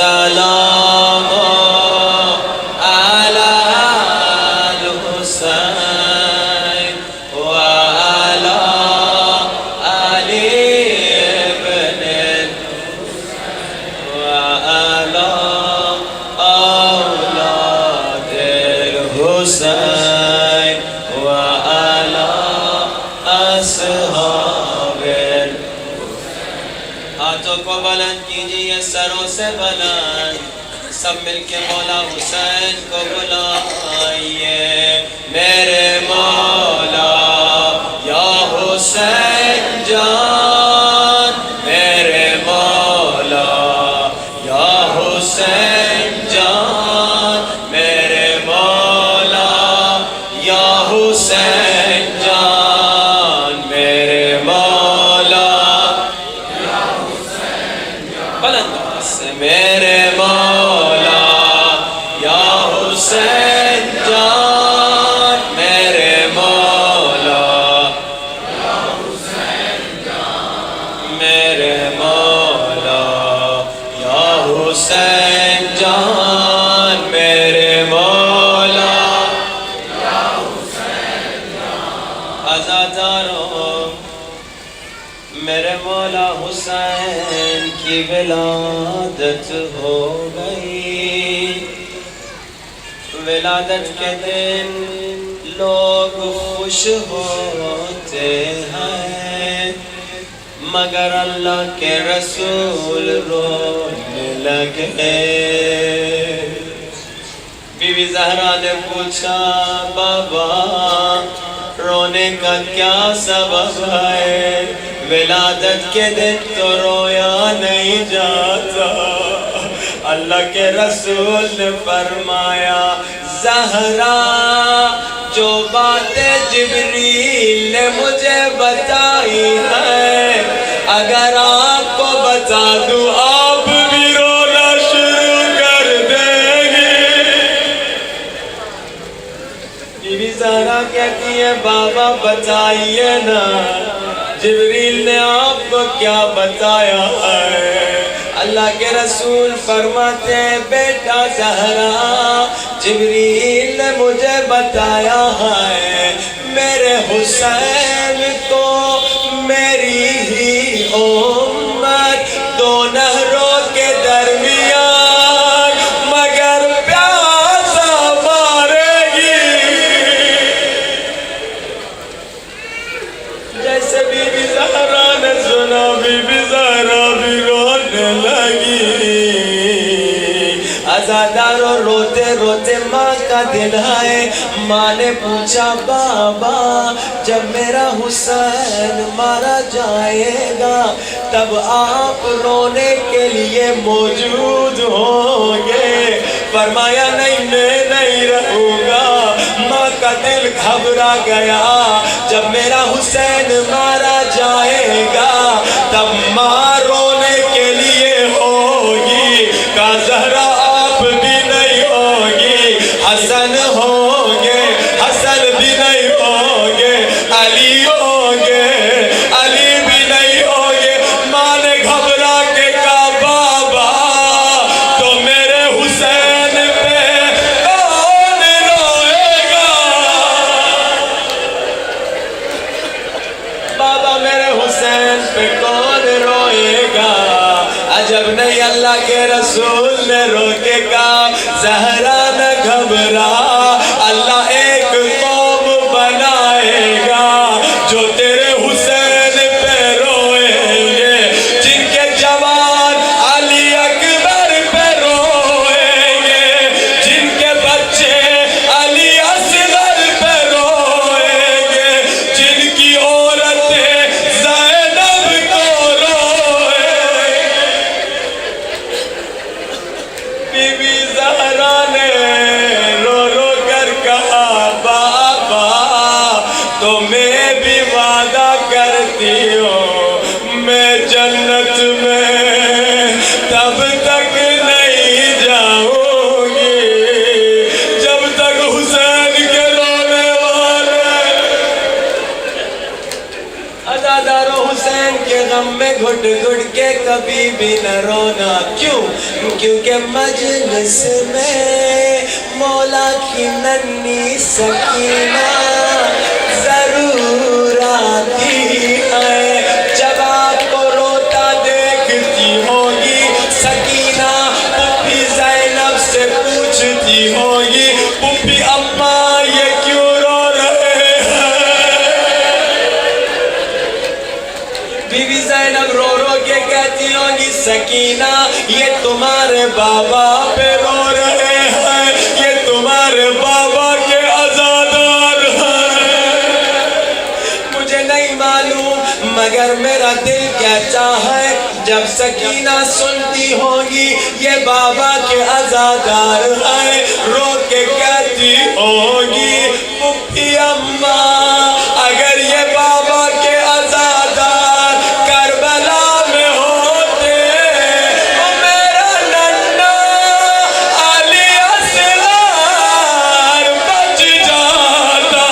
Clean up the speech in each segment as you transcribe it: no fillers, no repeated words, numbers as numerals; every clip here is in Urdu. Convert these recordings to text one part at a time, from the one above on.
السلام على الحسين وعلى علي بن الحسين وعلى أولاد الحسين وعلى أصحاب الحسين. ہاتھوں کو بلند کیجئے سروں سے بلند، سب مل کے مولا حسین کو بلائیے. میرے مولا یا حسین جان، میرے مولا یا حسین جان، میرے مولا یا حسین جان، میرے مولا یا حسین جان. بلند سے میرے مولا یا حسین جان، میرے مولا یا حسین جان، میرے مولا یا حسین جان، میرے مولا یا حسین جان. عزاداروں، میرے مولا حسین کی ولادت ہو گئی. ولادت کے دن لوگ خوش ہوتے ہیں، مگر اللہ کے رسول رونے لگے. بی بی زہرا نے پوچھا بابا رونے کا کیا سبب ہے؟ ولادت کے دن تو رویا نہیں جاتا. اللہ کے رسول نے فرمایا زہرا جو باتیں جبریل نے مجھے بتائی ہیں اگر آپ کو بتا دوں آپ بھی رونا شروع کر دیں گے. بی بی زہرا کہتی ہے بابا بتائیے نا جبریل نے آپ کو کیا بتایا ہے؟ اللہ کے رسول فرماتے ہیں بیٹا زہرا جبریل نے مجھے بتایا ہے میرے حسین کو میری ہی امت دو نہروں کے درمیان مگر پیاسا مارے گی. جیسے بی بی زہرا نے سنا بی بی زہرا بھی رونے لگی. عزاداروں روتے روتے ماں کا دل آئے. ماں نے پوچھا بابا جب میرا حسین مارا جائے گا تب آپ رونے کے لیے موجود ہوں گے؟ فرمایا نہیں میں نہیں رہوں گا. ماں کا دل گھبرا گیا. جب میرا حسین مارا جائے گا تب ماں رونے کے لیے ہوگی. کہا زہرا آپ بھی نہیں ہوگی، حسن ہوں گے، حسن بھی نہیں ہوں گے، علی ہوں گے، علی بھی نہیں ہوں گے. ماں نے گھبرا کے کہا بابا تو میرے حسین پہ کون روئے گا؟ بابا میرے حسین پہ کون روئے گا؟ عجب نہیں اللہ کے رسول نے رو کے کہا زہرا نہ گھبرا اللہ ایک قوم بنائے گا جو تیرے حسین پہ روئیں گے، جن کے جوان علی اکبر پہ روئیں گے، جن کے بچے علی اصغر پہ روئیں گے، جن کی عورتیں زینب کو روئیں گے. بی بی زہرا نے رو رو کر کہا بابا تو میں بھی وعدہ کرتی ہوں میں جنت میں تب تک نہیں جاؤں گی جب تک حسین کے رونے والے. عزاداروں حسین کے غم میں گھٹ گھٹ کے کبھی بھی نہ رونا. کیوں؟ کیونکہ مجلس میں مولا کی ننھی سکینہ ضرور آتی ہے. جب آپ کو روتا دیکھتی ہوگی سکینہ پھوپھی زینب سے پوچھتی ہوگی پھوپھی اماں یہ کیوں رو رہے ہیں؟ بی بی زینب رو رو کے کہتی ہوگی سکینہ یہ تمہارے بابا پہ رو رہے ہیں، یہ تمہارے بابا کے عزادار ہیں. مجھے نہیں معلوم مگر میرا دل کہتا ہے جب سکینہ سنتی ہوگی یہ بابا کے عزادار ہیں رو کے کہتی ہوگی پھوپھی اماں اگر یہ بابا کے عزادار کربلا میں ہوتے وہ میرا ننھا علی اصغر بچ جاتا.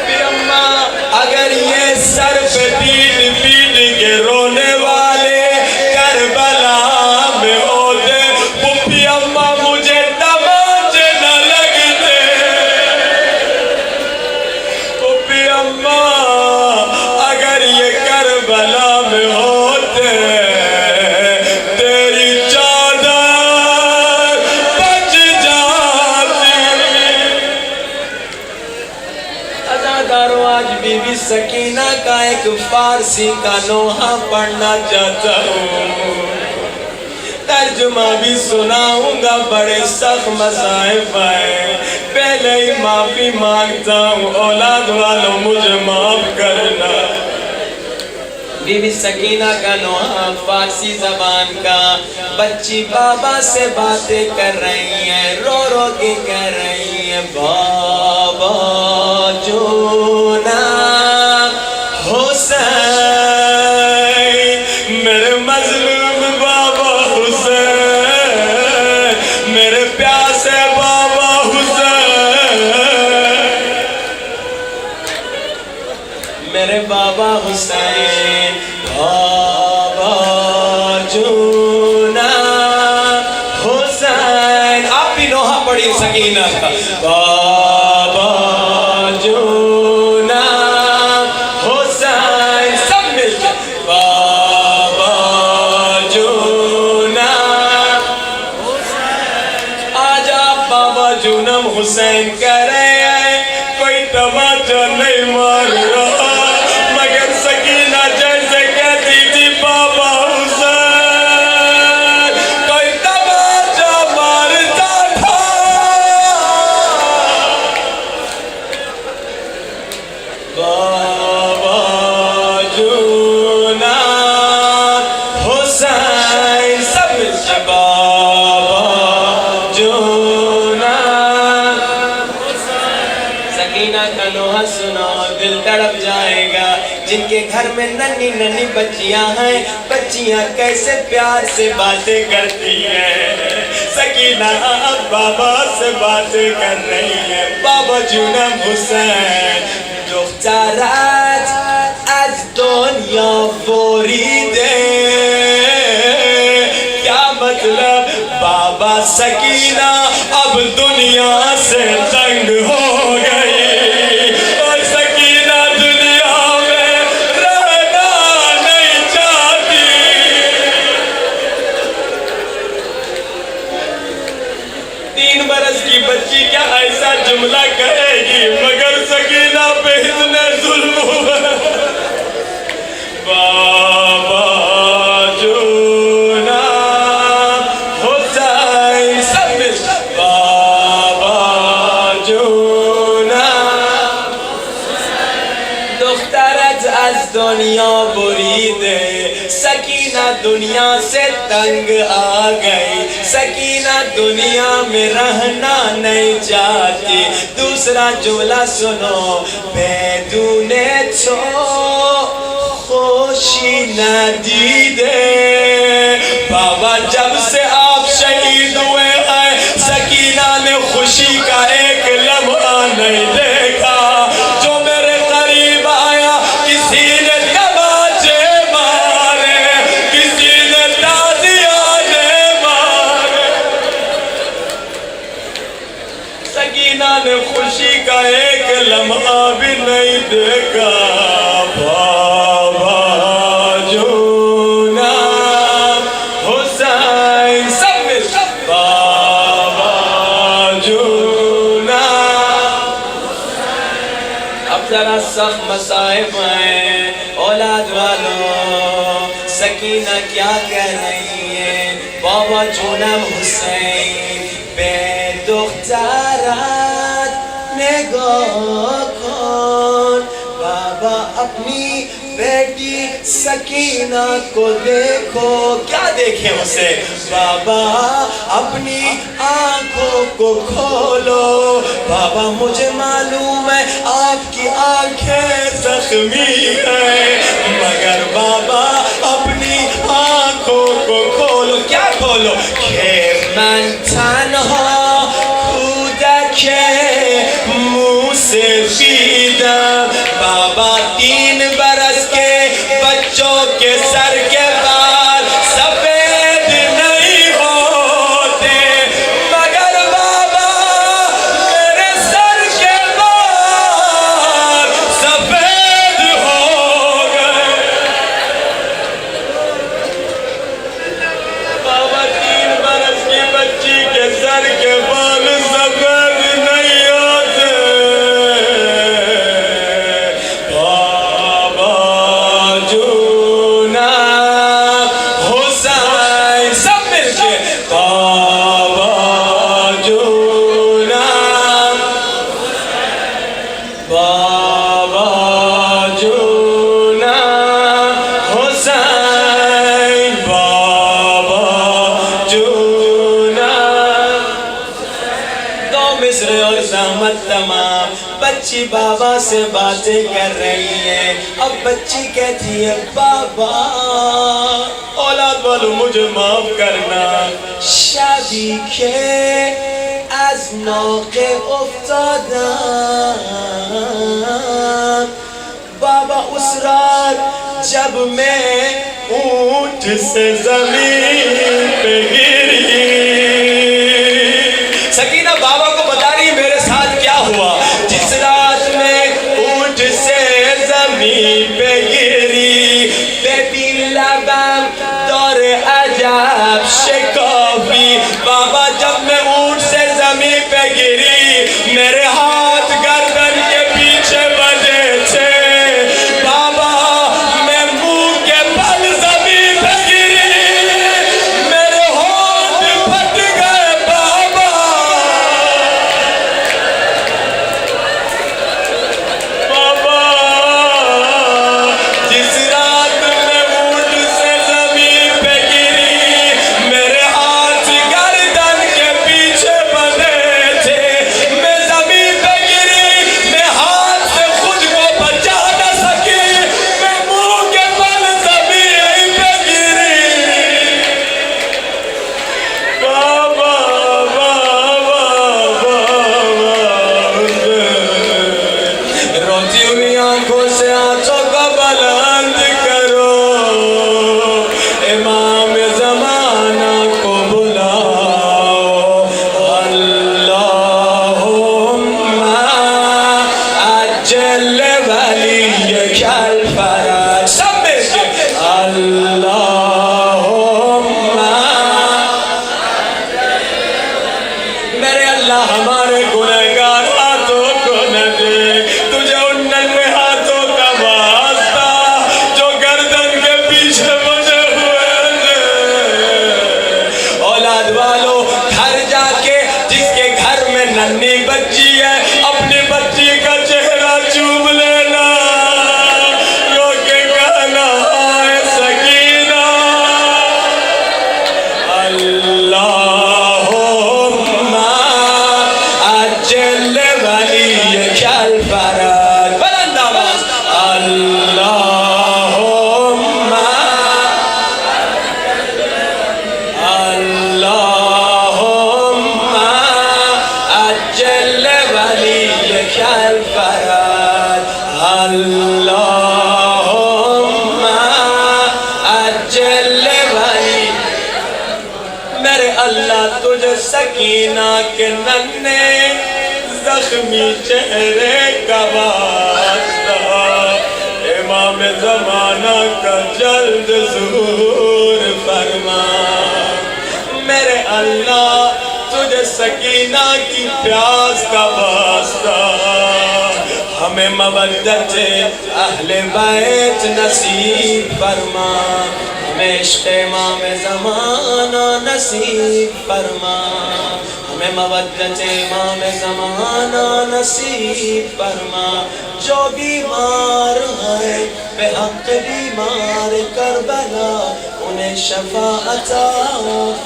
پھر اماں اگر یہ سر پہ پیٹ پیٹ کے رونے والے کربلا میں ہوتے پھوپھی اماں مجھے تمانچے نہ لگتے. پھوپھی اماں اگر یہ کربلا میں ہوتے تیری چادر بچ جاتی. عزاداروں آج بی بی سکینہ کا ایک فارسی کا نوحہ پڑھنا چاہتا ہوں، ترجمہ بھی سناؤں گا. بڑے سخت مصائب ہیں. پہلے ہی معافی مانگتا ہوں اولاد والوں مجھے معاف کرنا. بی بی سکینہ کا نوحہ فارسی زبان کا. بچی بابا سے باتیں کر رہی ہیں، رو رو کے کہہ رہی ہیں بابا جونا حسین میرے مظلوم بابا حسین میرے پیاسے بابا حسین میرے بابا حسین بابا جونا حسین. آپ بھی نوحہ پڑھی سکینہ کا بابا جونا حسین سب مل کے بابا جونا حسین. آج آپ بابا جونم حسین کہہ رہے ہیں کوئی تماچا نہیں مار رہا مگر سکینہ جیسے کہتی تھی بابا حسین کوئی تماچا مارتا تھا. بابا جونا حسین سب مل کے بابا جونا حسین. سکینہ کا نوحہ سنا دل تڑپ جائے گا. جن کے گھر میں ننھی ننھی بچیاں ہیں بچیاں کیسے پیار سے باتیں کرتی ہیں. سکینہ اب بابا سے باتیں کر رہی ہے بابا جونم حسین دخترت از دنیا بریده. کیا مطلب بابا سکینہ اب دنیا سے تنگ ہو گئی اور سکینہ دنیا میں رہنا نہیں چاہتی. 3 برس کی بچی کیا ایسا جملہ کہے گی مگر سکینہ پہ اتنے ظلم ہوا. بابا جونا حسین سب مل بابا جونا دخترت از دنیا بریده. سکینہ دنیا سے تنگ آ گئی. سکینہ دنیا میں رہنا نہیں چاہتی. دوسرا جملہ سنو بدون تو خوشی ندیده. بابا جب سے آپ شہید ہوئے ہیں سکینہ نے خوشی کا ایک لمحہ نہیں دیکھا. جو میرے قریب آیا کسی نے دیکھا بابا جونا حسین سب مل بابا جونا اب ذرا سخت مصائب ہیں اولاد والوں سکینہ کیا کہہ رہی ہے بابا جونم حسین به دخترت نگاه کن بابا اپنی بیٹی سکینہ کو دیکھو کیا دیکھیں اسے بابا اپنی آنکھوں کو کھولو بابا مجھے معلوم ہے آپ کی آنکھیں زخمی ہیں مگر بابا اپنی آنکھوں کو کھولو کیا کھولو کہ من تنہا کودک منہ سفیدم بابا 3 برس کے بچوں کے سر کے بال سفید نہیں ہوتے مگر بابا میرے سر کے بال سفید ہو گئے بابا 3 برس کی بچی کے سر کے بال سفید نہیں ہوتے بابا جونا حسین سب مل کے بابا جونا بابا جونا حسین بابا جونا دو مصر اور زحمت تمام بچی بابا سے باتیں کر رہی ہے اب بچی کہتی ہے بابا اولاد والوں مجھے معاف کرنا شبی که از ناقه افتادم بابا اس رات جب میں اونٹ سے زمین پہ گری سکینہ بابا کو بتا رہی میرے ساتھ کیا ہوا جس رات میں اونٹ سے زمین پہ گری ببین لبم دار عجب شکافی بابا جب میں اونٹ سے زمین پہ گری میرے ہاتھ گردن کے پیچھے بندھے تھے بابا میں منہ کے بل زمین پہ گری میرے ہاتھ پھٹ گئے بابا بابا جس رات میں اونٹ سے زمین پہ گری میرے ہاتھ گردن کے پیچھے بندھے تھے میں زمین پہ گری میں ہاتھ سے خود کو بچا نہ سکی میں منہ کے بل زمین پہ گری بابا بابا روتی ہوئی آنکھوں سے آنسوں کو بلند کرو امام زمانہ کو بلاؤ اللہم اجل ولیک الفرج سب مل کے اللہم میرے اللہ ہمارے گنہگار ہاتھوں کو نہ دے تجھے ان ننھے ہاتھوں کا واسطہ جو گردن کے پیچھے بندھے ہوئے تھے اولاد والوں گھر جا کے جس کے گھر میں ننھی بچی ہے اپنی بچی کا چہرہ چوم لینا رو کے کہنا آئے سکینہ اللہم اجل ولیک الفرج بلند آواز اللہم اللہم اجل ولیک الفرج اللہم اجل ولیک میرے اللہ تجھے سکینہ کے ننھے زخمی چہرے کا واسطہ امام زمانہ کا جلد ظہور فرما میرے اللہ تجھے سکینہ کی پیاس کا واسطہ ہمیں مودت اہل بیت نصیب فرما ہمیں عشق امام زمانہ نصیب فرما ہمیں مودت امام زمانہ نصیب فرما جو بیمار ہے بے حق بیمار کربلا انہیں شفا عطا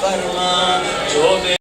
فرما جو